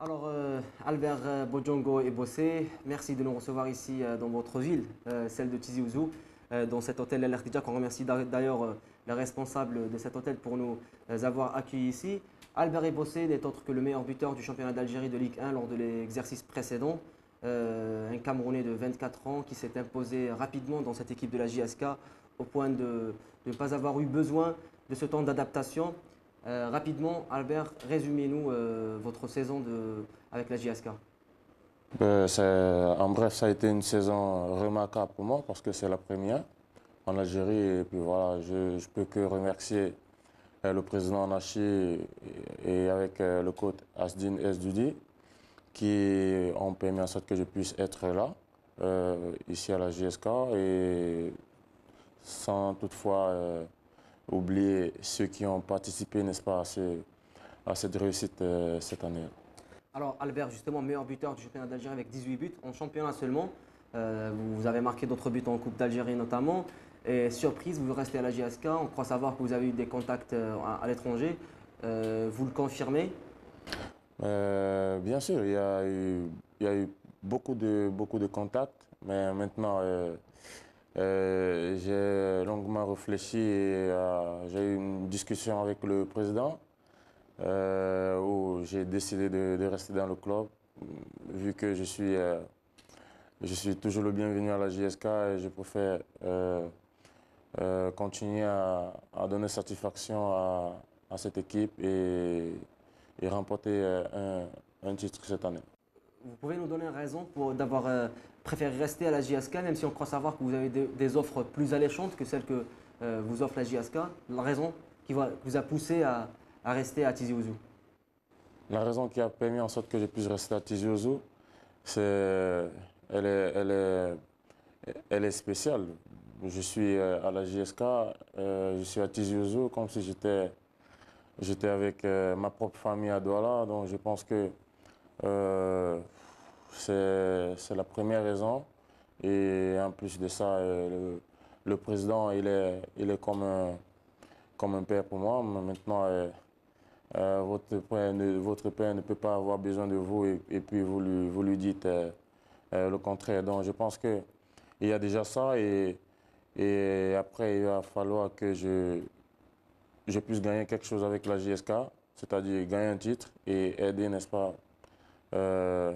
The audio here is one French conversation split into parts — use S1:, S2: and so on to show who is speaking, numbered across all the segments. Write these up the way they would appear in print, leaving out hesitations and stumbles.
S1: Alors, Albert Bojongo et Bossé, merci de nous recevoir ici dans votre ville, celle de Tizi Ouzou, dans cet hôtel El Artija, qu'on remercie d'ailleurs les responsables de cet hôtel pour nous avoir accueillis ici. Albert et Bossé n'est autre que le meilleur buteur du championnat d'Algérie de Ligue 1 lors de l'exercice précédent. Un Camerounais de 24 ans qui s'est imposé rapidement dans cette équipe de la JSK au point de ne pas avoir eu besoin de ce temps d'adaptation. Rapidement, Albert, résumez-nous votre saison avec la JSK.
S2: En bref, ça a été une saison remarquable pour moi parce que c'est la première en Algérie. Et puis voilà, je ne peux que remercier le président Nachi et avec le coach Asdin Esdoudi qui ont permis en sorte que je puisse être là, ici à la JSK, et sans toutefois oublier ceux qui ont participé, n'est-ce pas, à cette réussite cette année.
S1: Alors, Albert, justement, meilleur buteur du championnat d'Algérie avec 18 buts en championnat seulement. Vous avez marqué d'autres buts en Coupe d'Algérie notamment. Et surprise, vous restez à la JSK. On croit savoir que vous avez eu des contacts à l'étranger. Vous le confirmez?
S2: Bien sûr, il y a eu beaucoup de contacts, mais maintenant, j'ai longuement réfléchi et j'ai eu une discussion avec le président où j'ai décidé de rester dans le club, vu que je suis toujours le bienvenu à la JSK et je préfère continuer à donner satisfaction à cette équipe et remporter un titre cette année.
S1: Vous pouvez nous donner une raison d'avoir préféré rester à la JSK, même si on croit savoir que vous avez des offres plus alléchantes que celles que vous offre la JSK. La raison qui vous a poussé à rester à Tizi Ouzou?
S2: La raison qui a permis en sorte que je puisse rester à Tizi Ouzou, elle est, elle est, elle est spéciale. Je suis à la JSK, je suis à Tizi Ouzou comme si j'étais avec ma propre famille à Douala. Donc je pense que c'est la première raison. Et en plus de ça, le président, il est comme un père pour moi. Mais maintenant, votre père ne peut pas avoir besoin de vous et puis vous lui dites le contraire. Donc je pense qu'il y a déjà ça et après il va falloir que je puisse gagner quelque chose avec la JSK, c'est-à-dire gagner un titre et aider, n'est-ce pas, euh,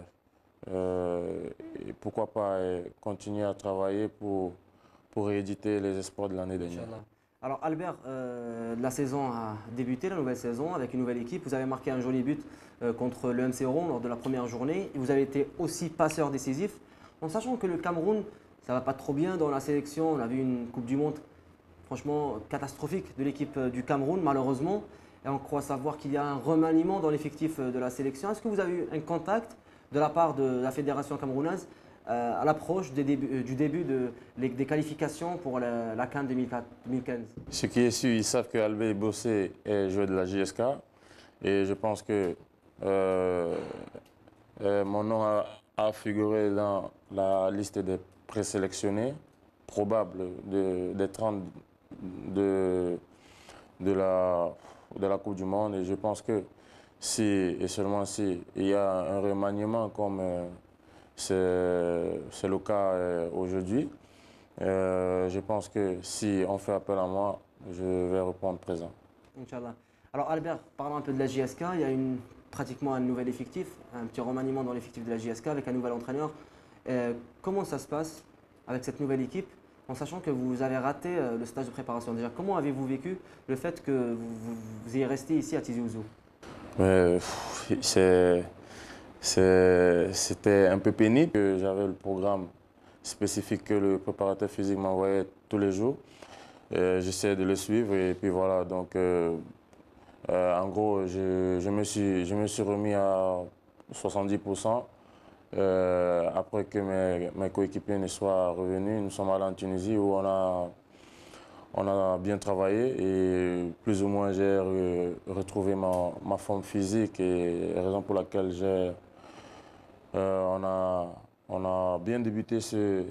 S2: et pourquoi pas continuer à travailler pour rééditer les espoirs de l'année dernière.
S1: Inch'Allah. Alors Albert, la saison a débuté, la nouvelle saison, avec une nouvelle équipe. Vous avez marqué un joli but contre le MC Oran lors de la première journée. Et vous avez été aussi passeur décisif. En sachant que le Cameroun, ça va pas trop bien dans la sélection. On a vu une Coupe du Monde franchement catastrophique de l'équipe du Cameroun, malheureusement. Et on croit savoir qu'il y a un remaniement dans l'effectif de la sélection. Est-ce que vous avez eu un contact de la part de la fédération camerounaise à l'approche du début des qualifications pour la CAN 2015?
S2: Ce qui est sûr, ils savent que Albé Bossé est joueur de la JSK et je pense que euh, mon nom a figuré dans la liste des présélectionnés probables des 30 de, de la Coupe du Monde. Et je pense que si, et seulement si, il y a un remaniement comme c'est le cas aujourd'hui, je pense que si on fait appel à moi, je vais répondre présent.
S1: Inch'Allah. Alors Albert, parlons un peu de la JSK. Il y a pratiquement un nouvel effectif, un petit remaniement dans l'effectif de la JSK avec un nouvel entraîneur. Comment ça se passe avec cette nouvelle équipe, en sachant que vous avez raté le stage de préparation? Déjà, comment avez-vous vécu le fait que vous ayez resté ici à Tizi Ouzou?
S2: Mais, c'était un peu pénible. J'avais le programme spécifique que le préparateur physique m'envoyait tous les jours. J'essayais de le suivre et puis voilà. Donc, en gros, je me suis remis à 70%. Après que mes coéquipiers ne soient revenus, nous sommes allés en Tunisie où on a bien travaillé et plus ou moins j'ai retrouvé ma forme physique et raison pour laquelle on a bien débuté ce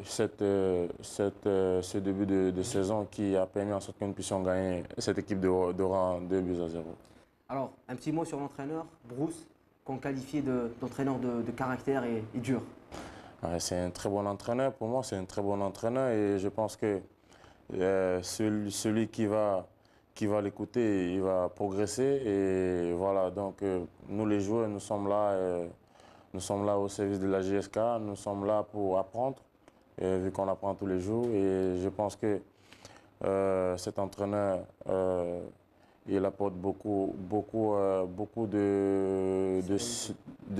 S2: début de saison qui a permis en sorte que nous puissions gagner cette équipe d'Oran 2 buts à 0.
S1: Alors, un petit mot sur l'entraîneur, Bruce. qu'on qualifie d'entraîneur de caractère et dur.
S2: Ouais, c'est un très bon entraîneur. Pour moi, c'est un très bon entraîneur et je pense que celui qui va l'écouter, il va progresser. Et voilà, donc nous les joueurs, nous sommes là au service de la JSK, nous sommes là pour apprendre, vu qu'on apprend tous les jours. Et je pense que cet entraîneur, il apporte beaucoup de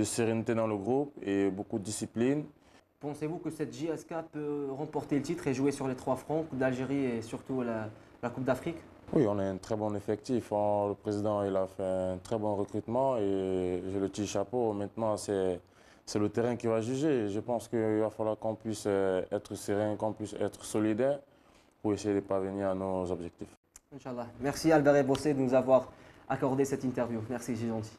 S2: sérénité dans le groupe et beaucoup de discipline.
S1: Pensez-vous que cette JSK peut remporter le titre et jouer sur les 3 fronts, Coupe d'Algérie et surtout la Coupe d'Afrique?
S2: Oui, on a un très bon effectif. Le président il a fait un très bon recrutement et je le tire chapeau. Maintenant, c'est le terrain qui va juger. Je pense qu'il va falloir qu'on puisse être serein, qu'on puisse être solidaire pour essayer de parvenir à nos objectifs.
S1: Inch'Allah. Merci Albert Ebossé de nous avoir accordé cette interview. Merci, c'est gentil.